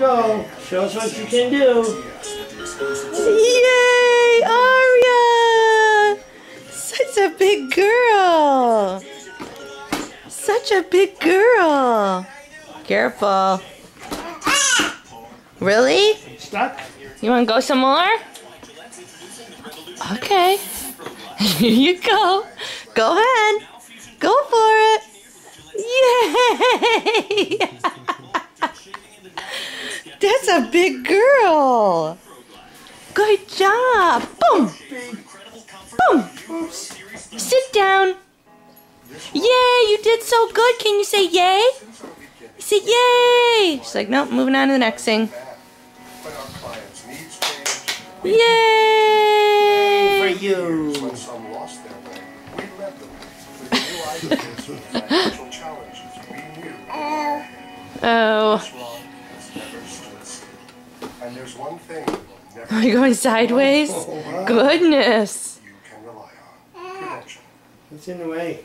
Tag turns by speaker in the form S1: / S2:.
S1: go. Show us what you can do.
S2: Yay, Aria! Such a big girl. Such a big girl. Careful. Really?
S1: Stuck?
S2: You want to go some more? Okay. Here you go. Go ahead. Go for it. Yay! That's a big girl. Good job. Boom. Boom. Sit down. Yay, you did so good. Can you say yay? Say yay. She's like, nope, moving on to the next thing. Yay!
S1: For you.
S2: Oh. Are you going sideways? Goodness.
S1: It's in the way.